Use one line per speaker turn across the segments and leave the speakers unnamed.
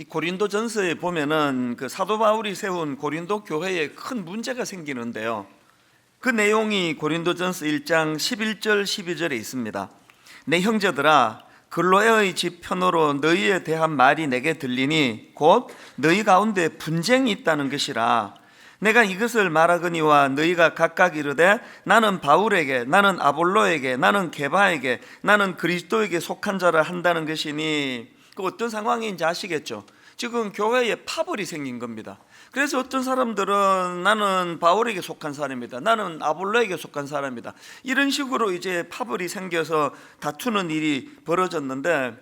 이 고린도전서에 보면은 그 사도 바울이 세운 고린도 교회에 큰 문제가 생기는데요. 그 내용이 고린도전서 1장 11절 12절에 있습니다. 내 형제들아, 글로에의 집 편으로 너희에 대한 말이 내게 들리니 곧 너희 가운데 분쟁이 있다는 것이라. 내가 이것을 말하거니와 너희가 각각 이르되 나는 바울에게, 나는 아볼로에게, 나는 게바에게, 나는 그리스도에게 속한 자라 한다는 것이니. 그 어떤 상황인지 아시겠죠? 지금 교회에 파벌이 생긴 겁니다. 그래서 어떤 사람들은 나는 바울에게 속한 사람이다, 나는 아볼로에게 속한 사람이다, 이런 식으로 이제 파벌이 생겨서 다투는 일이 벌어졌는데,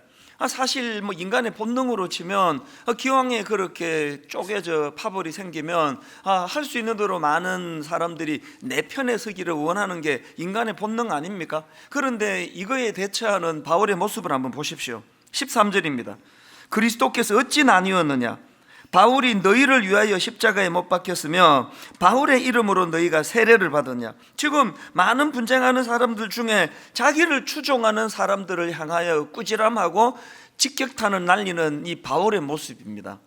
사실 뭐 인간의 본능으로 치면 기왕에 그렇게 쪼개져 파벌이 생기면 할 수 있는 대로 많은 사람들이 내 편에 서기를 원하는 게 인간의 본능 아닙니까? 그런데 이거에 대처하는 바울의 모습을 한번 보십시오. 13절입니다. 그리스도께서 어찌 나뉘었느냐? 바울이 너희를 위하여 십자가에 못 박혔으며 바울의 이름으로 너희가 세례를 받았냐? 지금 많은 분쟁하는 사람들 중에 자기를 추종하는 사람들을 향하여 꾸지람하고 직격탄을 날리는 이 바울의 모습입니다.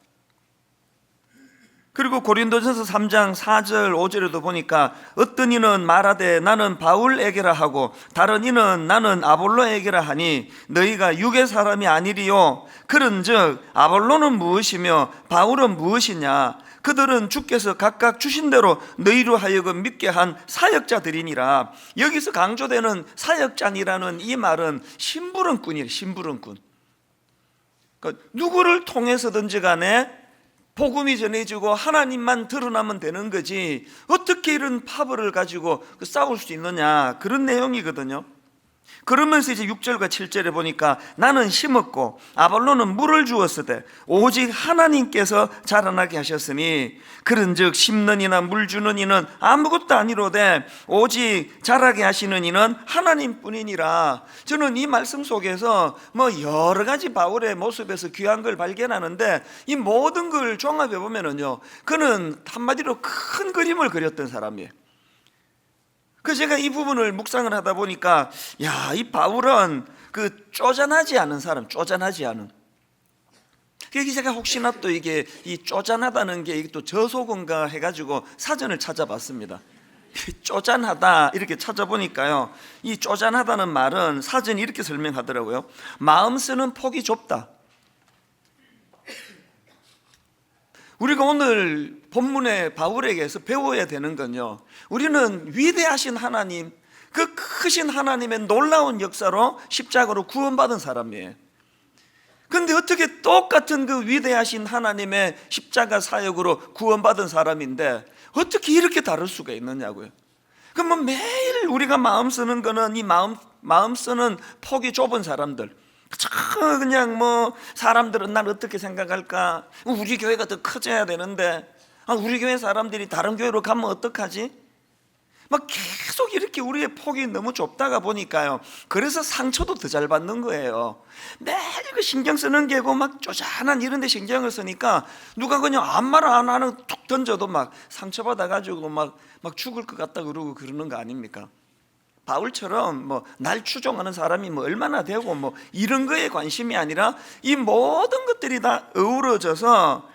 그리고 고린도전서 3장 4절 5절에도 보니까 어떤 이는 말하되 나는 바울에게라 하고 다른 이는 나는 아볼로에게라 하니 너희가 육의 사람이 아니리요. 그런즉 아볼로는 무엇이며 바울은 무엇이냐? 그들은 주께서 각각 주신 대로 너희로 하여금 믿게 한 사역자들이니라. 여기서 강조되는 사역자니라는 이 말은 심부름꾼이에요. 심부름꾼. 그러니까 누구를 통해서든지 간에 복음이 전해지고 하나님만 드러나면 되는 거지 어떻게 이런 파벌을 가지고 싸울 수 있느냐, 그런 내용이거든요. 그러면서 이제 6절과 7절에 보니까 나는 심었고 아볼로는 물을 주었으되 오직 하나님께서 자라나게 하셨으니 그런즉 심는 이나 물 주는 이는 아무것도 아니로되 오직 자라게 하시는 이는 하나님뿐이니라. 저는 이 말씀 속에서 여러 가지 바울의 모습에서 귀한 걸 발견하는데 이 모든 걸 종합해 보면은요, 그는 한마디로 큰 그림을 그렸던 사람이에요. 그 제가 이 부분을 묵상을 하다 보니까 이 바울은 그 쪼잔하지 않은 사람, 쪼잔하지 않은. 그래서 제가 혹시나 또 이게 이 쪼잔하다는 게 또 저속어인가 해가지고 사전을 찾아봤습니다. 쪼잔하다 이렇게 찾아보니까요, 이 쪼잔하다는 말은 사전이 이렇게 설명하더라고요. 마음 쓰는 폭이 좁다. 우리가 오늘 본문의 바울에게서 배워야 되는 건요, 우리는 위대하신 하나님, 그 크신 하나님의 놀라운 역사로 십자가로 구원받은 사람이에요. 그런데 어떻게 똑같은 그 위대하신 하나님의 십자가 사역으로 구원받은 사람인데 어떻게 이렇게 다를 수가 있느냐고요. 그럼 매일 우리가 마음 쓰는 거는 이 마음 쓰는 폭이 좁은 사람들, 그냥 사람들은 날 어떻게 생각할까? 우리 교회가 더 커져야 되는데 우리 교회 사람들이 다른 교회로 가면 어떡하지? 계속 이렇게 우리의 폭이 너무 좁다가 보니까요, 그래서 상처도 더 잘 받는 거예요. 매일 그 신경 쓰는 게고 쪼잔한 이런 데 신경을 쓰니까 누가 그냥 아무 말 안 하는 툭 던져도 상처받아가지고 막 죽을 것 같다 그러고 그러는 거 아닙니까? 바울처럼 날 추종하는 사람이 얼마나 되고 이런 거에 관심이 아니라 이 모든 것들이 다 어우러져서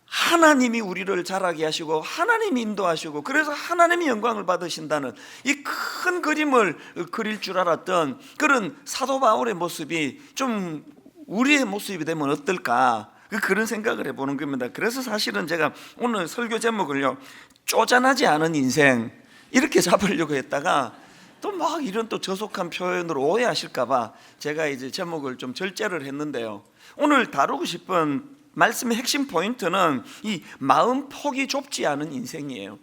하나님이 우리를 자라게 하시고 하나님이 인도하시고 그래서 하나님이 영광을 받으신다는 이 큰 그림을 그릴 줄 알았던 그런 사도 바울의 모습이 좀 우리의 모습이 되면 어떨까, 그런 생각을 해보는 겁니다. 그래서 사실은 제가 오늘 설교 제목을요, 쪼잔하지 않은 인생 이렇게 잡으려고 했다가 또 이런 또 저속한 표현으로 오해하실까봐 제가 이제 제목을 좀 절제를 했는데요, 오늘 다루고 싶은 말씀의 핵심 포인트는 이 마음 폭이 좁지 않은 인생이에요.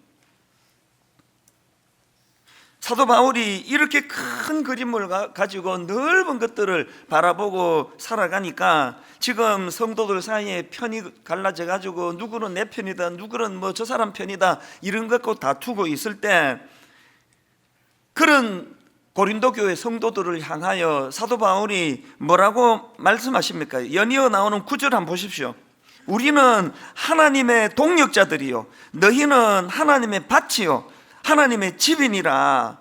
사도 바울이 이렇게 큰 그림을 가지고 넓은 것들을 바라보고 살아가니까 지금 성도들 사이에 편이 갈라져 가지고 누구는 내 편이다, 누구는 저 사람 편이다, 이런 것 갖고 다투고 있을 때 그런 고린도 교회 성도들을 향하여 사도 바울이 뭐라고 말씀하십니까? 연이어 나오는 9절 한번 보십시오. 우리는 하나님의 동역자들이요, 너희는 하나님의 밭이요 하나님의 집이니라.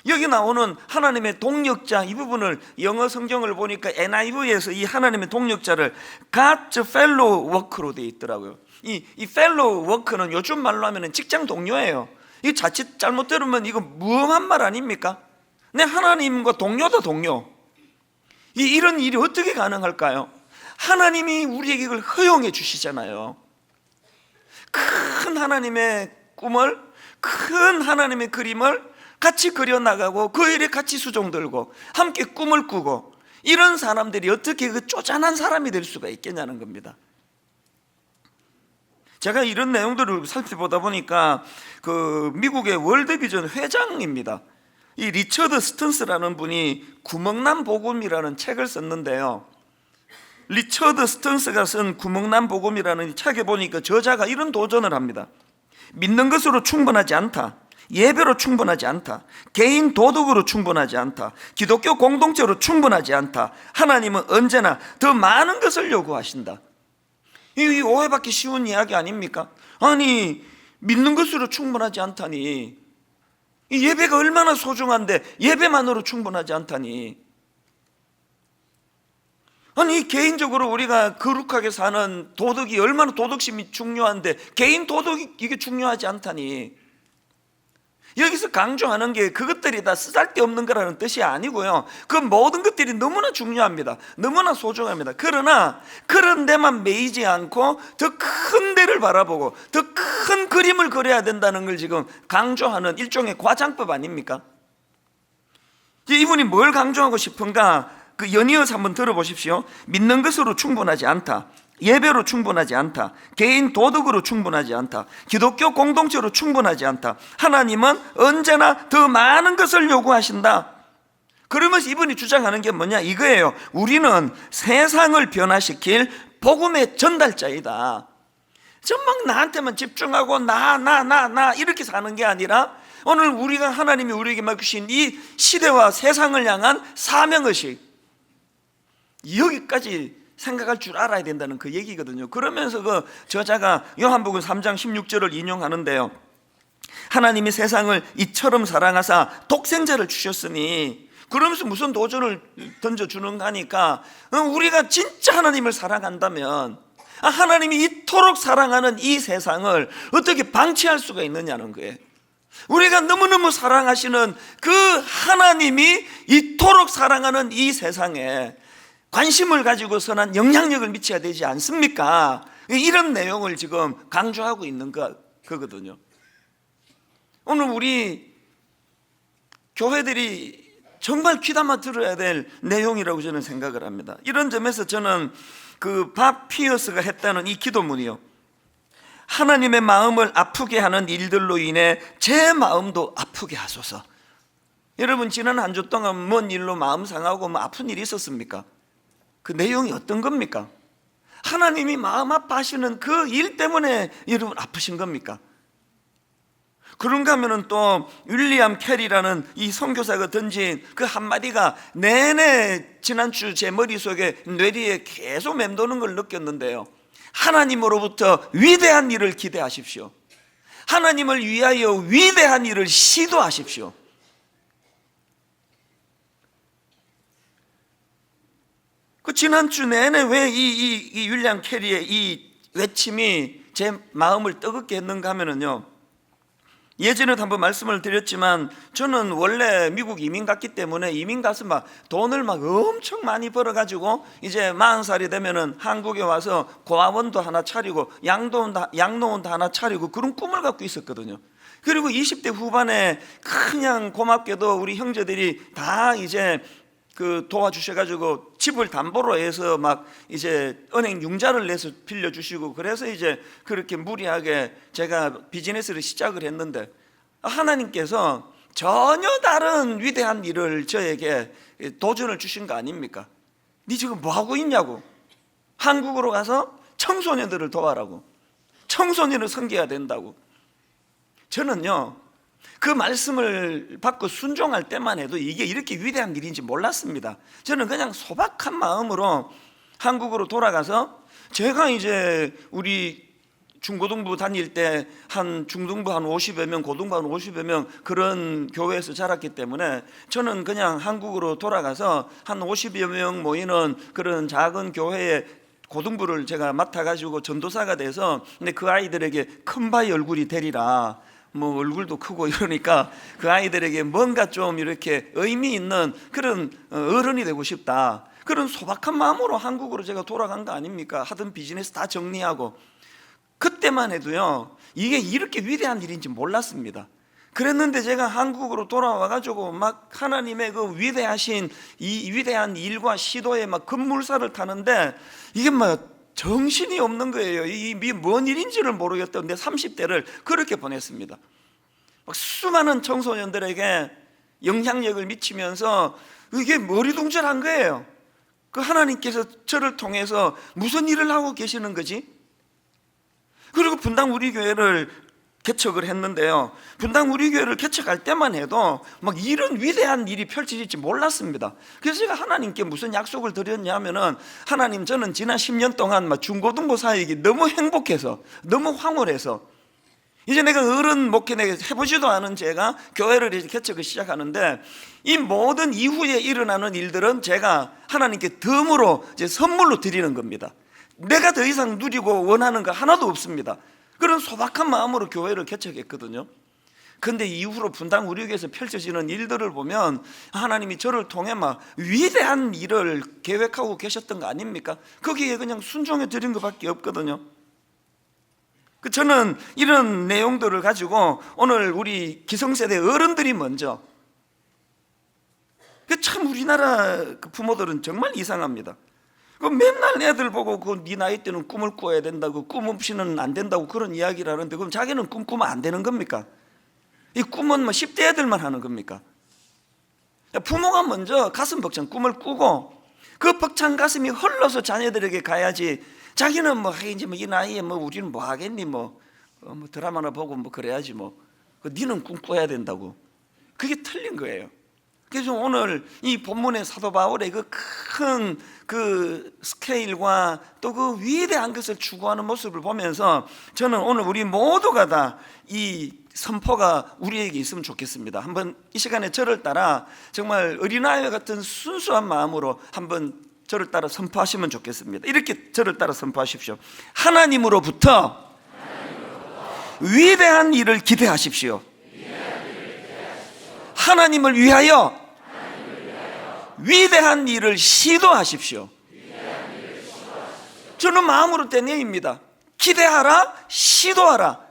여기 나오는 하나님의 동력자 이 부분을 영어 성경을 보니까 NIV에서 이 하나님의 동력자를 God's fellow work로 되어 있더라고요. 이 fellow work는 요즘 말로 하면 직장 동료예요. 이 자칫 잘못 들으면 이거 무엄한 말 아닙니까? 내 하나님과 동료다, 동료. 이런 일이 어떻게 가능할까요? 하나님이 우리에게 이걸 허용해 주시잖아요. 큰 하나님의 꿈을, 큰 하나님의 그림을 같이 그려나가고 그 일에 같이 수종 들고 함께 꿈을 꾸고, 이런 사람들이 어떻게 그 쪼잔한 사람이 될 수가 있겠냐는 겁니다. 제가 이런 내용들을 살펴보다 보니까 그 미국의 월드비전 회장입니다. 이 리처드 스턴스라는 분이 구멍난 복음이라는 책을 썼는데요, 리처드 스턴스가 쓴 구멍난 복음이라는 책에 보니까 저자가 이런 도전을 합니다. 믿는 것으로 충분하지 않다, 예배로 충분하지 않다, 개인 도덕으로 충분하지 않다, 기독교 공동체로 충분하지 않다, 하나님은 언제나 더 많은 것을 요구하신다. 이 오해받기 쉬운 이야기 아닙니까? 아니, 믿는 것으로 충분하지 않다니, 이 예배가 얼마나 소중한데 예배만으로 충분하지 않다니, 아니 개인적으로 우리가 거룩하게 사는 도덕이 얼마나 도덕심이 중요한데 개인 도덕이 이게 중요하지 않다니. 여기서 강조하는 게 그것들이 다 쓰잘데없는 거라는 뜻이 아니고요, 그 모든 것들이 너무나 중요합니다. 너무나 소중합니다. 그러나 그런 데만 매이지 않고 더 큰 데를 바라보고 더 큰 그림을 그려야 된다는 걸 지금 강조하는 일종의 과장법 아닙니까? 이분이 뭘 강조하고 싶은가, 그 연이어서 한번 들어보십시오. 믿는 것으로 충분하지 않다, 예배로 충분하지 않다, 개인 도덕으로 충분하지 않다, 기독교 공동체로 충분하지 않다, 하나님은 언제나 더 많은 것을 요구하신다. 그러면서 이분이 주장하는 게 뭐냐, 이거예요. 우리는 세상을 변화시킬 복음의 전달자이다. 막 나한테만 집중하고 나 이렇게 사는 게 아니라 오늘 우리가 하나님이 우리에게 맡기신 이 시대와 세상을 향한 사명의식, 여기까지 생각할 줄 알아야 된다는 그 얘기거든요. 그러면서 그 저자가 요한복음 3장 16절을 인용하는데요, 하나님이 세상을 이처럼 사랑하사 독생자를 주셨으니, 그러면서 무슨 도전을 던져주는가 하니까 우리가 진짜 하나님을 사랑한다면 하나님이 이토록 사랑하는 이 세상을 어떻게 방치할 수가 있느냐는 거예요. 우리가 너무너무 사랑하시는 그 하나님이 이토록 사랑하는 이 세상에 관심을 가지고서는 영향력을 미쳐야 되지 않습니까? 이런 내용을 지금 강조하고 있는 거거든요. 오늘 우리 교회들이 정말 귀담아 들어야 될 내용이라고 저는 생각을 합니다. 이런 점에서 저는 그 밥 피어스가 했다는 이 기도문이요, 하나님의 마음을 아프게 하는 일들로 인해 제 마음도 아프게 하소서. 여러분, 지난 한 주 동안 뭔 일로 마음 상하고 아픈 일이 있었습니까? 그 내용이 어떤 겁니까? 하나님이 마음 아파하시는 그 일 때문에 여러분 아프신 겁니까? 그런가 하면은 또 윌리엄 캐리라는 이 선교사가 던진 그 한마디가 내내 지난주 제 머릿속에 뇌리에 계속 맴도는 걸 느꼈는데요, 하나님으로부터 위대한 일을 기대하십시오. 하나님을 위하여 위대한 일을 시도하십시오. 그 지난주 내내 왜 이 윌리엄 캐리의 이 외침이 제 마음을 뜨겁게 했는가 하면은요, 예전에도 한번 말씀을 드렸지만 저는 원래 미국 이민 갔기 때문에 이민 가서 막 돈을 막 엄청 많이 벌어가지고 이제 40살이 되면은 한국에 와서 고아원도 하나 차리고 양로원도 하나 차리고 그런 꿈을 갖고 있었거든요. 그리고 20대 후반에 그냥 고맙게도 우리 형제들이 다 이제 그 도와주셔가지고 집을 담보로 해서 막 이제 은행 융자를 내서 빌려주시고, 그래서 이제 그렇게 무리하게 제가 비즈니스를 시작을 했는데 하나님께서 전혀 다른 위대한 일을 저에게 도전을 주신 거 아닙니까? 네 지금 뭐하고 있냐고. 한국으로 가서 청소년들을 도와라고, 청소년을 섬겨야 된다고. 저는요, 그 말씀을 받고 순종할 때만 해도 이게 이렇게 위대한 일인지 몰랐습니다. 저는 그냥 소박한 마음으로 한국으로 돌아가서 제가 이제 우리 중고등부 다닐 때 한 중등부 한 50여 명, 고등부 한 50여 명 그런 교회에서 자랐기 때문에 저는 그냥 한국으로 돌아가서 한 50여 명 모이는 그런 작은 교회에 고등부를 제가 맡아가지고 전도사가 돼서, 근데 그 아이들에게 큰 바위 얼굴이 되리라, 뭐 얼굴도 크고 이러니까 그 아이들에게 뭔가 좀 이렇게 의미 있는 그런 어른이 되고 싶다, 그런 소박한 마음으로 한국으로 제가 돌아간 거 아닙니까? 하던 비즈니스 다 정리하고. 그때만 해도요, 이게 이렇게 위대한 일인지 몰랐습니다. 그랬는데 제가 한국으로 돌아와가지고 막 하나님의 그 위대하신 이 위대한 일과 시도에 막 급물살을 타는데 이게 막 정신이 없는 거예요. 이게 뭔 일인지를 모르겠던 내 30대를 그렇게 보냈습니다. 막 수많은 청소년들에게 영향력을 미치면서 이게 머리동절한 거예요. 그 하나님께서 저를 통해서 무슨 일을 하고 계시는 거지? 그리고 분당 우리 교회를 개척을 했는데요, 분당 우리 교회를 개척할 때만 해도 막 이런 위대한 일이 펼쳐질지 몰랐습니다. 그래서 제가 하나님께 무슨 약속을 드렸냐면은, 하나님, 저는 지난 10년 동안 막 중고등부 사역이 너무 행복해서, 너무 황홀해서, 이제 내가 어른 목회 내가 해보지도 않은 제가 교회를 이제 개척을 시작하는데, 이 모든 이후에 일어나는 일들은 제가 하나님께 덤으로 이제 선물로 드리는 겁니다. 내가 더 이상 누리고 원하는 거 하나도 없습니다. 그런 소박한 마음으로 교회를 개척했거든요. 그런데 이후로 분당 우리 교회에서 펼쳐지는 일들을 보면 하나님이 저를 통해 막 위대한 일을 계획하고 계셨던 거 아닙니까? 거기에 그냥 순종해 드린 것밖에 없거든요. 저는 이런 내용들을 가지고 오늘 우리 기성세대 어른들이 먼저, 참 우리나라 부모들은 정말 이상합니다. 맨날 애들 보고 네 나이 때는 꿈을 꾸어야 된다고, 꿈 없이는 안 된다고 그런 이야기를 하는데, 그럼 자기는 꿈 꾸면 안 되는 겁니까? 이 꿈은 뭐 10대 애들만 하는 겁니까? 부모가 먼저 가슴 벅찬 꿈을 꾸고 그 벅찬 가슴이 흘러서 자녀들에게 가야지, 자기는 뭐 이제 뭐 이 나이에 뭐 우리는 뭐 하겠니, 뭐 드라마나 보고 뭐 그래야지, 뭐 니는 꿈 꿔야 된다고. 그게 틀린 거예요. 그래서 오늘 이 본문의 사도 바울의 그 큰 그 스케일과 또 그 위대한 것을 추구하는 모습을 보면서 저는 오늘 우리 모두가 다 이 선포가 우리에게 있으면 좋겠습니다. 한번 이 시간에 저를 따라 정말 어린아이와 같은 순수한 마음으로 한번 저를 따라 선포하시면 좋겠습니다. 이렇게 저를 따라 선포하십시오. 하나님으로부터 위대한 일을 기대하십시오. 하나님을 위하여 위대한 일을 시도하십시오. 저는 마음으로 된 얘기입니다. 기대하라, 시도하라.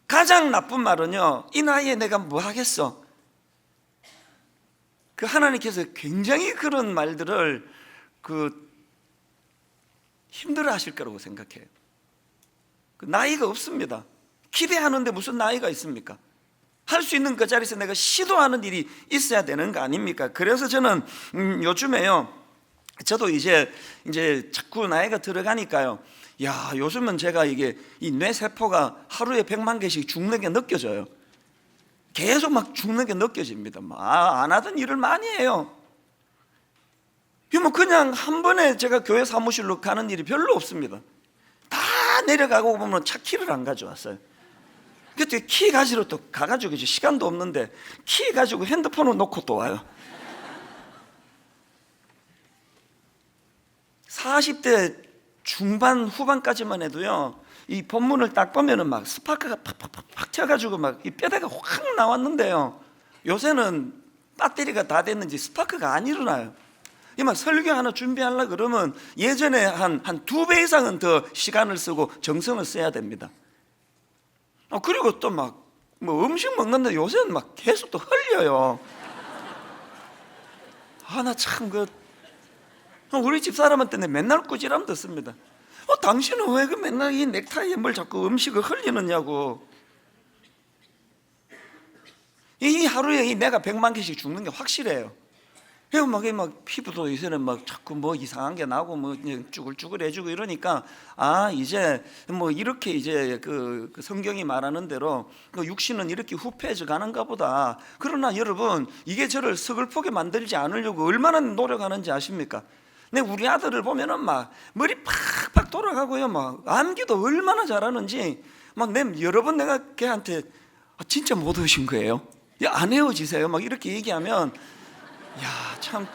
가장 나쁜 말은요, 이 나이에 내가 뭐 하겠어. 그 하나님께서 굉장히 그런 말들을 힘들어 하실 거라고 생각해요. 나이가 없습니다. 기대하는데 무슨 나이가 있습니까? 할 수 있는 그 자리에서 내가 시도하는 일이 있어야 되는 거 아닙니까? 그래서 저는 요즘에요, 저도 이제 자꾸 나이가 들어가니까요, 야, 요즘은 제가 이게 이 뇌세포가 하루에 100만 개씩 죽는 게 느껴져요. 계속 막 죽는 게 느껴집니다. 안 하던 일을 많이 해요. 뭐 그냥 한 번에 제가 교회 사무실로 가는 일이 별로 없습니다. 다 내려가고 보면 차 키를 안 가져왔어요. 그때 키 가지러 또 가가지고 이제 시간도 없는데 키 가지고 핸드폰을 놓고 또 와요. 40대 중반 후반까지만 해도요, 이 본문을 딱 보면은 막 스파크가 팍팍팍 튀어가지고 막 이 뼈대가 확 나왔는데요, 요새는 배터리가 다 됐는지 스파크가 안 일어나요. 막 설교 하나 준비하려고 그러면 예전에 한 2배 이상은 더 시간을 쓰고 정성을 써야 됩니다. 그리고 또 막 뭐 음식 먹는데 요새는 막 계속 또 흘려요. 나 참 우리 집 사람한테 맨날 꾸지람 듣습니다. 당신은 왜 맨날 이 넥타이에 뭘 자꾸 음식을 흘리느냐고. 이 하루에 내가 100만 개씩 죽는 게 확실해요. 막 피부도 요새는 막 자꾸 뭐 이상한 게 나고 뭐 쭈글쭈글해지고 이러니까, 이제 뭐 이렇게 이제 그 성경이 말하는 대로 육신은 이렇게 후패해져 가는가 보다. 그러나 여러분, 이게 저를 서글프게 만들지 않으려고 얼마나 노력하는지 아십니까? 우리 아들을 보면은 막 머리 팍팍 돌아가고요. 막 암기도 얼마나 잘하는지 막 여러 번 내가 걔한테 진짜 못 오신 거예요? 야, 안 헤어지세요? 막 이렇게 얘기하면 참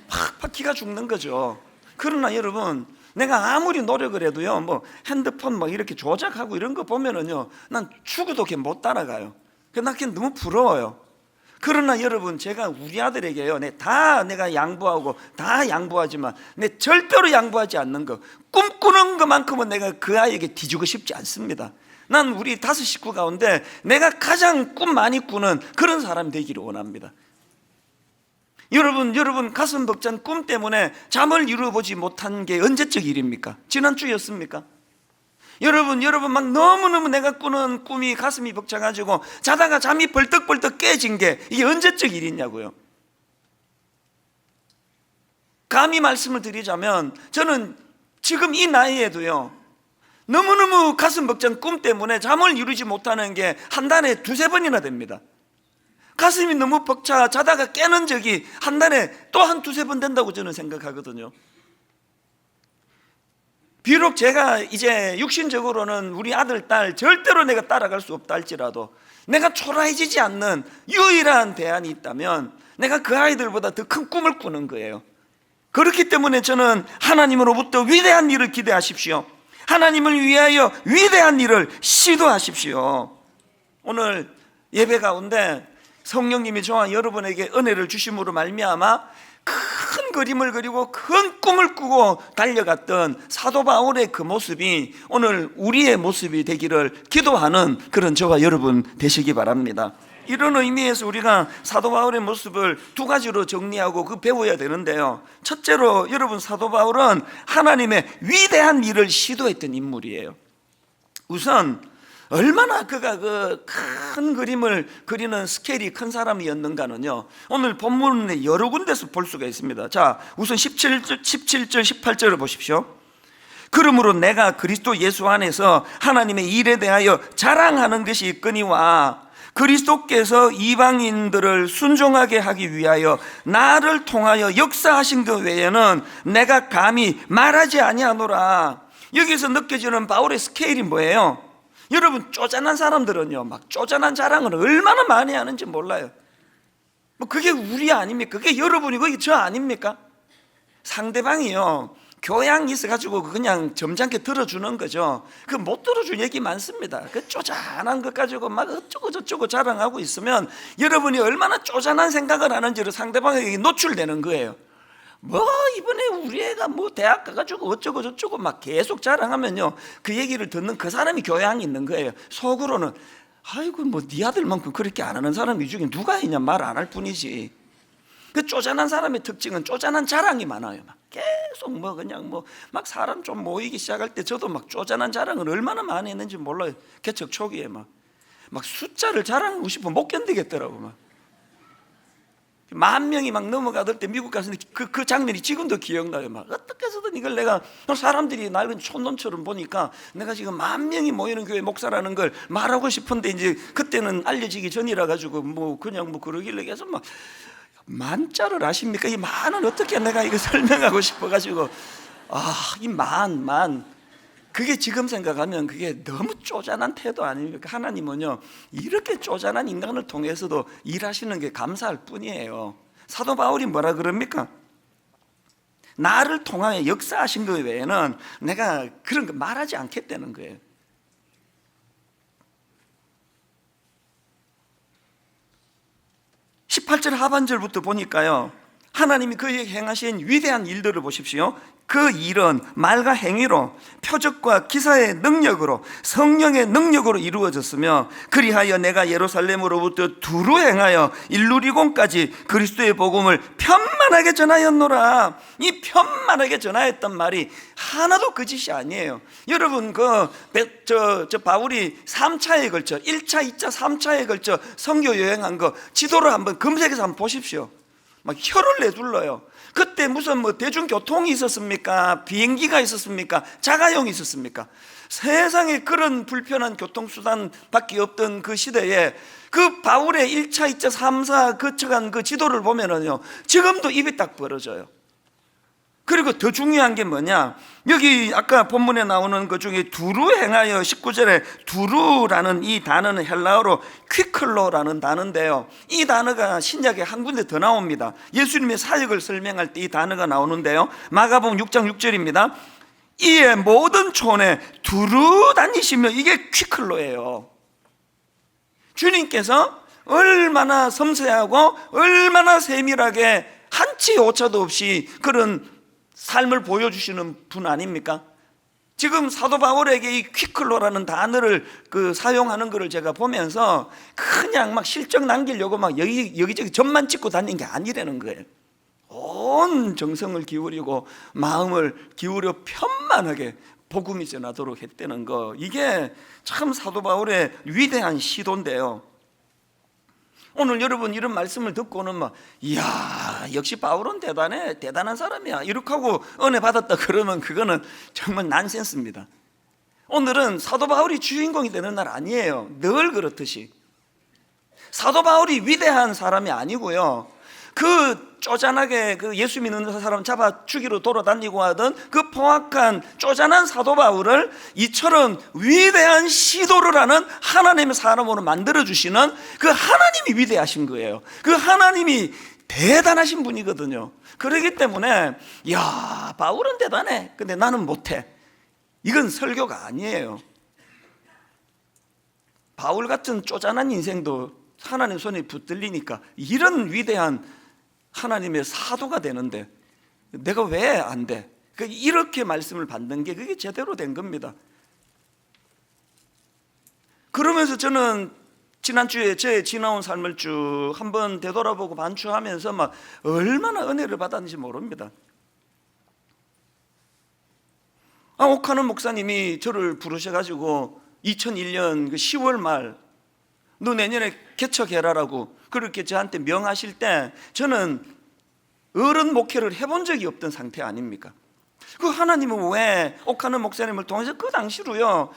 팍팍 기가 죽는 거죠. 그러나 여러분, 내가 아무리 노력을 해도요, 뭐 핸드폰 막 이렇게 조작하고 이런 거 보면은요, 난 죽어도 걔 못 따라가요. 나 걔 너무 부러워요. 그러나 여러분, 제가 우리 아들에게요, 내가 양보하고 다 양보하지만 내 절대로 양보하지 않는 거, 꿈꾸는 것만큼은 내가 그 아이에게 뒤주고 싶지 않습니다. 난 우리 5 식구 가운데 내가 가장 꿈 많이 꾸는 그런 사람이 되기를 원합니다. 여러분 가슴 벅찬 꿈 때문에 잠을 이루어보지 못한 게 언제적 일입니까? 지난주였습니까? 여러분 막 너무너무 내가 꾸는 꿈이 가슴이 벅차가지고 자다가 잠이 벌떡벌떡 깨진 게 이게 언제적 일이냐고요. 감히 말씀을 드리자면 저는 지금 이 나이에도요, 너무너무 가슴 벅찬 꿈 때문에 잠을 이루지 못하는 게 한 달에 2-3번이나 됩니다. 가슴이 너무 벅차 자다가 깨는 적이 한 달에 또 한 2-3번 된다고 저는 생각하거든요. 비록 제가 이제 육신적으로는 우리 아들, 딸 절대로 내가 따라갈 수 없다 할지라도 내가 초라해지지 않는 유일한 대안이 있다면 내가 그 아이들보다 더 큰 꿈을 꾸는 거예요. 그렇기 때문에 저는 하나님으로부터 위대한 일을 기대하십시오. 하나님을 위하여 위대한 일을 시도하십시오. 오늘 예배 가운데 성령님이 저와 여러분에게 은혜를 주심으로 말미암아 큰 그림을 그리고 큰 꿈을 꾸고 달려갔던 사도 바울의 그 모습이 오늘 우리의 모습이 되기를 기도하는 그런 저와 여러분 되시기 바랍니다. 이런 의미에서 우리가 사도 바울의 모습을 2가지로 정리하고 배워야 되는데요, 첫째로 여러분, 사도 바울은 하나님의 위대한 일을 시도했던 인물이에요. 우선 얼마나 그가 그 큰 그림을 그리는 스케일이 큰 사람이었는가는요, 오늘 본문에 여러 군데서 볼 수가 있습니다. 자, 우선 17절 18절을 보십시오. 그러므로 내가 그리스도 예수 안에서 하나님의 일에 대하여 자랑하는 것이 있거니와 그리스도께서 이방인들을 순종하게 하기 위하여 나를 통하여 역사하신 것 외에는 내가 감히 말하지 아니하노라. 여기서 느껴지는 바울의 스케일이 뭐예요? 여러분, 쪼잔한 사람들은요, 막 쪼잔한 자랑을 얼마나 많이 하는지 몰라요. 뭐 그게 우리 아닙니까? 그게 여러분이고 그게 저 아닙니까? 상대방이요, 교양이 있어가지고 그냥 점잖게 들어주는 거죠. 그 못 들어줄 얘기 많습니다. 그 쪼잔한 것 가지고 막 어쩌고 저쩌고 자랑하고 있으면 여러분이 얼마나 쪼잔한 생각을 하는지를 상대방에게 노출되는 거예요. 뭐 이번에 우리 애가 뭐 대학 가가지고 어쩌고 저쩌고 막 계속 자랑하면요, 그 얘기를 듣는 그 사람이 교양이 있는 거예요. 속으로는 아이고 뭐 네 아들만큼 그렇게 안 하는 사람이 이 중에 누가 있냐, 말 안 할 뿐이지. 그 쪼잔한 사람의 특징은 쪼잔한 자랑이 많아요. 막 계속 뭐 그냥 뭐 막 사람 좀 모이기 시작할 때 저도 막 쪼잔한 자랑을 얼마나 많이 했는지 몰라요. 개척 초기에 막 숫자를 자랑하고 싶으면 못 견디겠더라고. 막 10,000명이 막 넘어가던 때 미국 가서 그 장면이 지금도 기억나요. 막 어떻게 해서든 이걸 내가, 사람들이 낡은 촌놈처럼 보니까 내가 지금 10,000명이 모이는 교회 목사라는 걸 말하고 싶은데, 이제 그때는 알려지기 전이라 가지고 뭐 그냥 뭐 그러길래 계속 막 만자를 아십니까? 이 만은 어떻게 내가 이거 설명하고 싶어가지고 이 만 그게 지금 생각하면 그게 너무 쪼잔한 태도 아닙니까? 하나님은요, 이렇게 쪼잔한 인간을 통해서도 일하시는 게 감사할 뿐이에요. 사도 바울이 뭐라 그럽니까? 나를 통하여 역사하신 것 외에는 내가 그런 거 말하지 않겠다는 거예요. (18절) 하반절부터 보니까요, 하나님이 그에게 행하신 위대한 일들을 보십시오. 그 일은 말과 행위로, 표적과 기사의 능력으로, 성령의 능력으로 이루어졌으며, 그리하여 내가 예루살렘으로부터 두루 행하여 일루리곤까지 그리스도의 복음을 편만하게 전하였노라. 이 편만하게 전하였던 말이 하나도 거짓이 아니에요. 여러분, 바울이 3차에 걸쳐, 1차, 2차, 3차에 걸쳐 선교 여행한 거 지도를 한번 검색해서 한번 보십시오. 막 혀를 내둘러요. 그때 무슨 뭐 대중교통이 있었습니까? 비행기가 있었습니까? 자가용이 있었습니까? 세상에 그런 불편한 교통수단밖에 없던 그 시대에 그 바울의 1차, 2차, 3차 거쳐간 그 지도를 보면은요, 지금도 입이 딱 벌어져요. 그리고 더 중요한 게 뭐냐, 여기 아까 본문에 나오는 것 중에 두루 행하여 19절에 두루라는 이 단어는 헬라어로 퀴클로라는 단어인데요, 이 단어가 신약에 한 군데 더 나옵니다. 예수님의 사역을 설명할 때 이 단어가 나오는데요, 마가복음 6장 6절입니다. 이에 모든 촌에 두루 다니시며, 이게 퀴클로예요. 주님께서 얼마나 섬세하고 얼마나 세밀하게 한치 오차도 없이 그런 삶을 보여주시는 분 아닙니까? 지금 사도 바울에게 이 퀴클로라는 단어를 사용하는 것을 제가 보면서 그냥 막 실적 남기려고 막 여기저기 점만 찍고 다니는 게 아니라는 거예요. 온 정성을 기울이고 마음을 기울여 편만하게 복음이 전하도록 했다는 거, 이게 참 사도 바울의 위대한 시도인데요. 오늘 여러분 이런 말씀을 듣고는 막, 이야, 역시 바울은 대단해, 대단한 사람이야, 이렇게 하고 은혜 받았다 그러면 그거는 정말 난센스입니다. 오늘은 사도 바울이 주인공이 되는 날 아니에요. 늘 그렇듯이 사도 바울이 위대한 사람이 아니고요, 그 쪼잔하게 그 예수 믿는 사람 잡아 죽이러 돌아다니고 하던 그 포악한 쪼잔한 사도 바울을 이처럼 위대한 시도를 하는 하나님의 사람으로 만들어주시는 그 하나님이 위대하신 거예요. 그 하나님이 대단하신 분이거든요. 그렇기 때문에 야, 바울은 대단해, 근데 나는 못해, 이건 설교가 아니에요. 바울 같은 쪼잔한 인생도 하나님 손에 붙들리니까 이런 위대한 하나님의 사도가 되는데 내가 왜 안 돼? 이렇게 말씀을 받는 게 그게 제대로 된 겁니다. 그러면서 저는 지난주에 제 지나온 삶을 쭉 한번 되돌아보고 반추하면서 막 얼마나 은혜를 받았는지 모릅니다. 옥하는 목사님이 저를 부르셔가지고 2001년 10월 말, 너 내년에 개척해라라고 그렇게 저한테 명하실 때 저는 어른 목회를 해본 적이 없던 상태 아닙니까? 그 하나님은 왜 옥하는 목사님을 통해서 그 당시로요,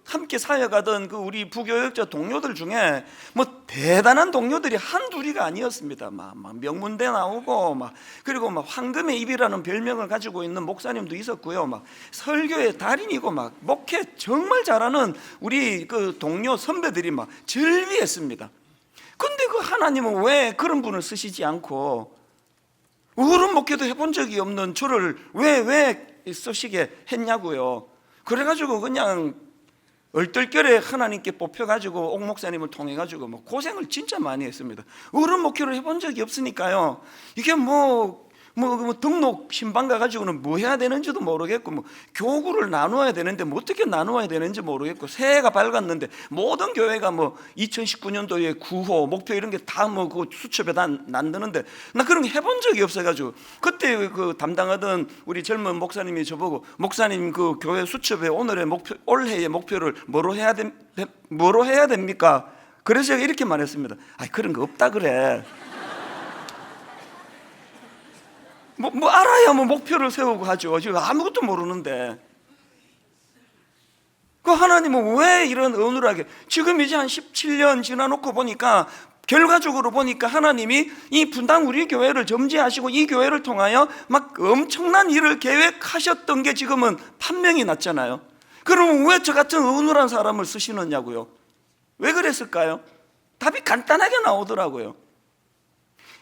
함께 사역하던 우리 부교역자 동료들 중에 뭐 대단한 동료들이 한둘이가 아니었습니다. 막 명문대 나오고 그리고 황금의 입이라는 별명을 가지고 있는 목사님도 있었고요, 설교의 달인이고 목회 정말 잘하는 우리 동료 선배들이 즐비했습니다. 근데 하나님은 왜 그런 분을 쓰시지 않고 어른 목회도 해본 적이 없는 저를 왜 쓰시게 했냐고요. 그래가지고 그냥 얼떨결에 하나님께 뽑혀가지고 옥 목사님을 통해가지고 고생을 진짜 많이 했습니다. 어른 목회를 해본 적이 없으니까요, 이게 등록 신방 가가지고는 뭐 해야 되는지도 모르겠고, 교구를 나누어야 되는데 어떻게 나누어야 되는지 모르겠고, 새해가 밝았는데 모든 교회가 2019년도에 구호 목표 이런 게 다 그 수첩에 다 난드는데 나 그런 거 해본 적이 없어가지고, 그때 담당하던 우리 젊은 목사님이 저보고, 목사님 교회 수첩에 오늘의 목표, 올해의 목표를 뭐로 해야 됩니까? 그래서 제가 이렇게 말했습니다. 그런 거 없다 그래. 알아야 목표를 세우고 하죠. 지금 아무것도 모르는데. 하나님은 왜 이런 어눌하게, 지금 이제 한 17년 지나놓고 보니까, 결과적으로 보니까 하나님이 이 분당 우리 교회를 점지하시고 이 교회를 통하여 엄청난 일을 계획하셨던 게 지금은 판명이 났잖아요. 그러면 왜 저 같은 어눌한 사람을 쓰시느냐고요. 왜 그랬을까요? 답이 간단하게 나오더라고요.